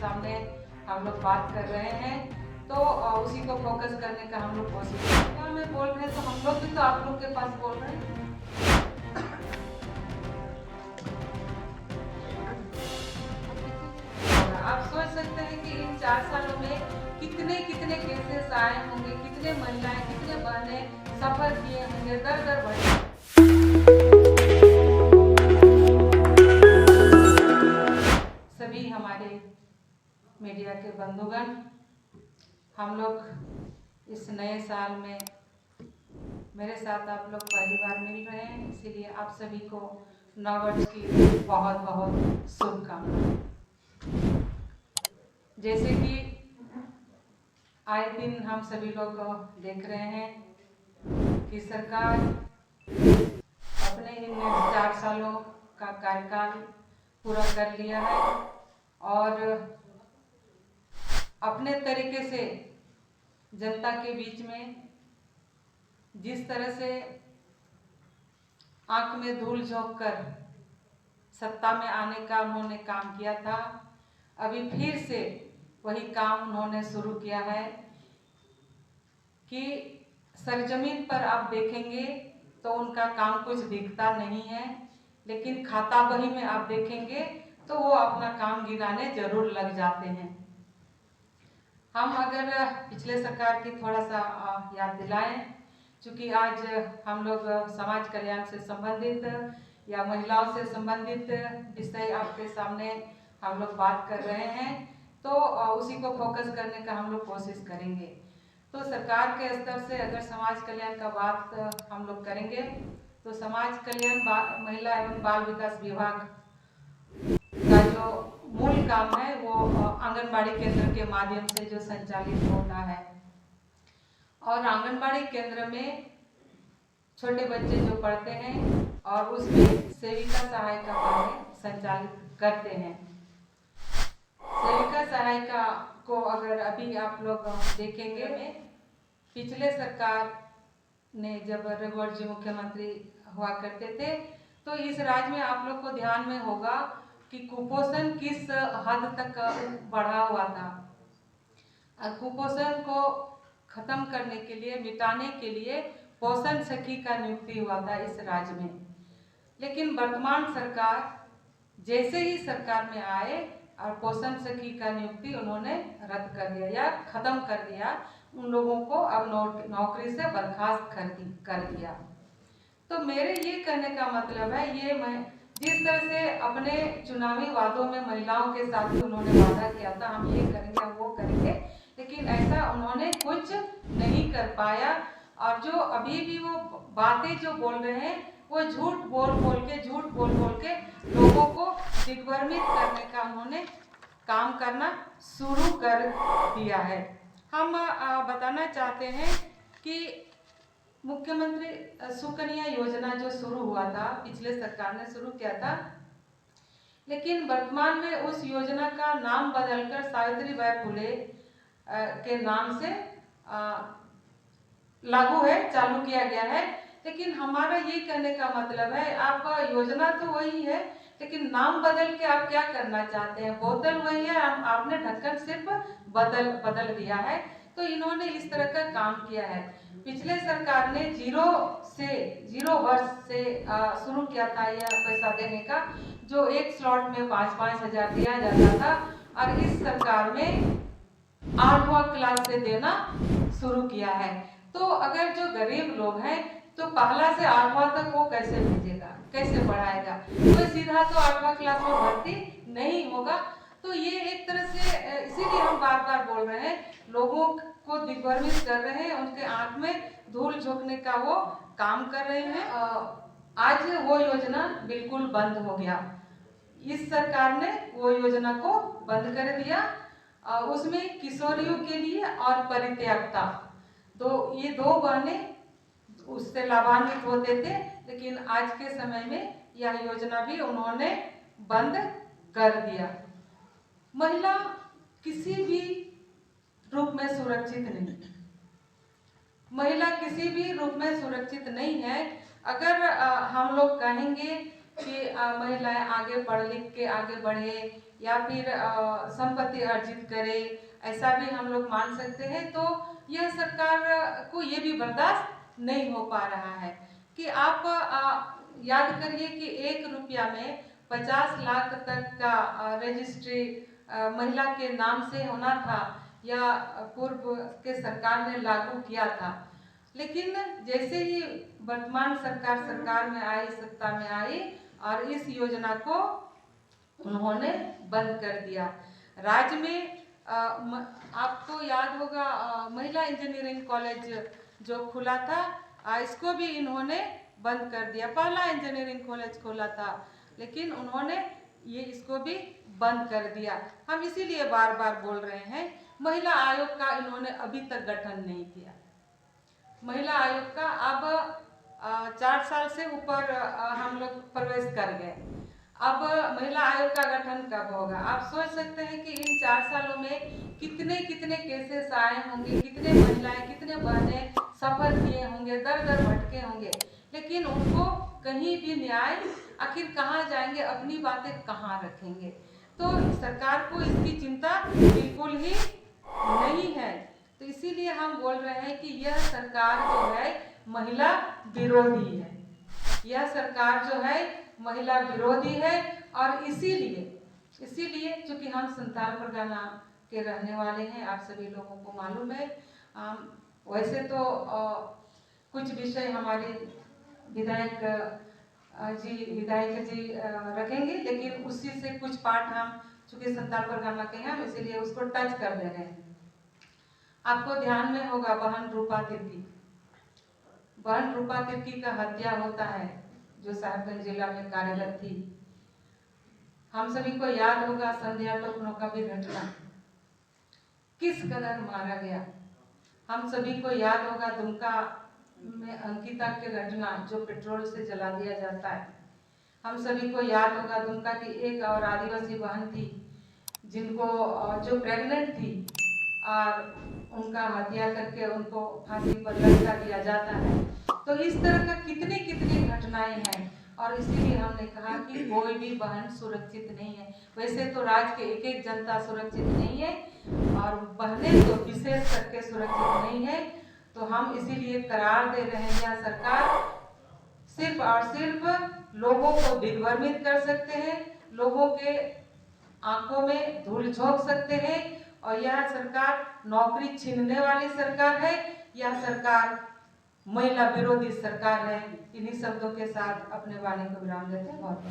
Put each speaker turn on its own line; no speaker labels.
सामने हम लोग बात कर रहे हैं, तो उसी को फोकस करने का हम लोग कोशिश कर रहे हैं। मैं बोल रहे हैं तो हम लोग भी तो आप लोग के पास बोल रहे हैं। आप सोच सकते हैं कि इन 4 सालों में कितने कितने केसेस आए होंगे, कितने महिलाएं, कितने बहनें सफर किए होंगे, दर दर बढ़े। सभी हमारे मीडिया के बंधुगण, हम लोग इस नए साल में मेरे साथ आप लोग पहली बार मिल रहे हैं, इसीलिए आप सभी को नववर्ष की बहुत बहुत शुभकामनाएं। जैसे कि आए दिन हम सभी लोग देख रहे हैं कि सरकार अपने इन 4 सालों का कार्यकाल पूरा कर लिया है और अपने तरीके से जनता के बीच में जिस तरह से आंख में धूल झोंक कर सत्ता में आने का उन्होंने काम किया था, अभी फिर से वही काम उन्होंने शुरू किया है कि सरजमीन पर आप देखेंगे तो उनका काम कुछ दिखता नहीं है, लेकिन खाता बही में आप देखेंगे तो वो अपना काम गिनाने जरूर लग जाते हैं। हम अगर पिछले सरकार की थोड़ा सा याद दिलाएं, चूँकि आज हम लोग समाज कल्याण से संबंधित या महिलाओं से संबंधित विषय आपके सामने हम लोग बात कर रहे हैं, तो उसी को फोकस करने का हम लोग कोशिश करेंगे। तो सरकार के स्तर से अगर समाज कल्याण का बात हम लोग करेंगे तो समाज कल्याण महिला एवं बाल विकास विभाग का जो मूल काम है वो आंगनबाड़ी केंद्र के माध्यम से जो संचालित होता है, और आंगनबाड़ी केंद्र में छोटे बच्चे जो पढ़ते हैं और उसमें सेविका सहायिका कार्य संचालित करते हैं। सेविका सहायिका को अगर अभी आप लोग देखेंगे, पिछले सरकार ने जब रघुवर जी मुख्यमंत्री हुआ करते थे तो इस राज्य में आप लोग को ध्यान में होगा कि कुपोषण किस हद तक बढ़ा हुआ था। कुपोषण को खत्म करने के लिए, मिटाने के लिए पोषण सखी का नियुक्ति हुआ था इस राज्य में, लेकिन वर्तमान सरकार जैसे ही सरकार में आए और पोषण सखी का नियुक्ति उन्होंने रद्द कर दिया या खत्म कर दिया, उन लोगों को अब नौकरी से बर्खास्त कर दिया। तो मेरे ये कहने का मतलब है, ये मैं जिस तरह से अपने चुनावी वादों में महिलाओं के साथ भी उन्होंने वादा किया था हम ये करेंगे वो करेंगे, लेकिन ऐसा उन्होंने कुछ नहीं कर पाया, और जो अभी भी वो बातें जो बोल रहे हैं वो झूठ बोल बोल के लोगों को दिग्भ्रमित करने का उन्होंने काम करना शुरू कर दिया है। हम बताना चाहते हैं कि मुख्यमंत्री सुकन्या योजना जो शुरू हुआ था, पिछले सरकार ने शुरू किया था, लेकिन वर्तमान में उस योजना का नाम बदलकर सावित्रीबाई फुले के नाम से लागू है, चालू किया गया है। लेकिन हमारा ये कहने का मतलब है, आपका योजना तो वही है, लेकिन नाम बदल के आप क्या करना चाहते हैं? बोतल वही है, आपने ढक्कन सिर्फ बदल दिया है। तो इन्होंने इस तरह का काम किया है। पिछले सरकार ने जीरो वर्ष से शुरू किया था यह पैसा देने का, जो एक स्लॉट में 5-5 हजार दिया जाता था, और इस सरकार में 8वां क्लास से देना शुरू किया है। तो अगर जो गरीब लोग हैं तो पहला से 8वां तक वो कैसे भेजेगा, कैसे पढ़ाएगा? कोई सीधा तो 8वां क्लास में भर्ती नहीं होगा। तो ये एक तरह से, इसीलिए हम बार बार बोल रहे हैं, लोगों को दिग्भ्रमित कर रहे हैं, उनके आंख में धूल झोंकने का वो काम कर रहे हैं। आज वो योजना बिल्कुल बंद हो गया, इस सरकार ने वो योजना को बंद कर दिया। उसमें किशोरियों के लिए और परित्यक्ता ये दो बहनें उससे लाभान्वित होते थे, लेकिन आज के समय में यह योजना भी उन्होंने बंद कर दिया। महिला किसी भी रूप में सुरक्षित नहीं, महिला किसी भी रूप में सुरक्षित नहीं है। अगर हम लोग कहेंगे कि महिलाएं आगे पढ़ लिख के आगे बढ़े या फिर संपत्ति अर्जित करे, ऐसा भी हम लोग मान सकते हैं। तो यह सरकार को ये भी बर्दाश्त नहीं हो पा रहा है कि आप याद करिए कि 1 रुपया में 50 लाख तक का रजिस्ट्री महिला के नाम से होना था, या पूर्व के सरकार ने लागू किया था। लेकिन जैसे ही वर्तमान सरकार में आई, सत्ता में आई, और इस योजना को उन्होंने बंद कर दिया। राज्य में आपको याद होगा महिला इंजीनियरिंग कॉलेज जो खुला था, इसको भी इन्होंने बंद कर दिया। पहला इंजीनियरिंग कॉलेज खोला था, लेकिन उन्होंने इसको भी बंद कर दिया। हम इसीलिए बार बार बोल रहे हैं, महिला आयोग का इन्होंने अभी तक गठन नहीं किया। महिला आयोग का अब 4 साल से ऊपर हम लोग प्रवेश कर गए। अब महिला आयोग का गठन कब होगा? आप सोच सकते हैं कि इन 4 सालों में कितने कितने केसेस आए होंगे, कितने महिलाएं, कितने बहनें सफर किए होंगे, दर दर भटके होंगे, लेकिन उनको कहीं भी न्याय, आखिर कहाँ जाएंगे, अपनी बातें कहाँ रखेंगे? तो सरकार को इसकी चिंता बिल्कुल ही नहीं है। तो इसीलिए हम बोल रहे हैं कि यह सरकार जो है महिला विरोधी है। यह सरकार जो है महिला विरोधी है, और इसीलिए चूंकि हम संथाल परगना के रहने वाले हैं, आप सभी लोगों को मालूम है। वैसे तो कुछ विषय हमारे विधायक जी रखेंगे, लेकिन उसी से कुछ पाठ हम चूंकि संथाल परगना के हैं, इसीलिए उसको टच कर दे रहे हैं। आपको ध्यान में होगा बहन रूपा तिर्की का हत्या होता है, जो साहिबगंज जिला में कार्यरत थी। हम सभी को याद होगा संध्या टोकनो का भी घटना, किस कदर मारा गया। हम सभी को याद होगा दुमका में अंकिता की घटना, जो पेट्रोल से जला दिया जाता है। हम सभी को याद होगा दुमका की एक और आदिवासी बहन थी, जिनको जो प्रेग्नेंट थी, और उनका हत्या करके उनको फांसी पर लटका दिया जाता है। तो इस तरह का कितनी घटनाएं हैं, और इसीलिए हमने कहा कि कोई भी बहन सुरक्षित नहीं है। वैसे तो राज्य के एक जनता सुरक्षित नहीं है, और बहनें तो विशेष करके सुरक्षित नहीं है। तो हम इसीलिए करार दे रहे हैं, यह सरकार सिर्फ और सिर्फ लोगों को दिग्भ्रमित कर सकते हैं, लोगों के आंखों में धूल झोंक सकते हैं, और यह सरकार नौकरी छीनने वाली सरकार है। यह सरकार महिला विरोधी सरकार है। इन्हीं शब्दों के साथ अपने वाणी को विराम देते हैं। बहुत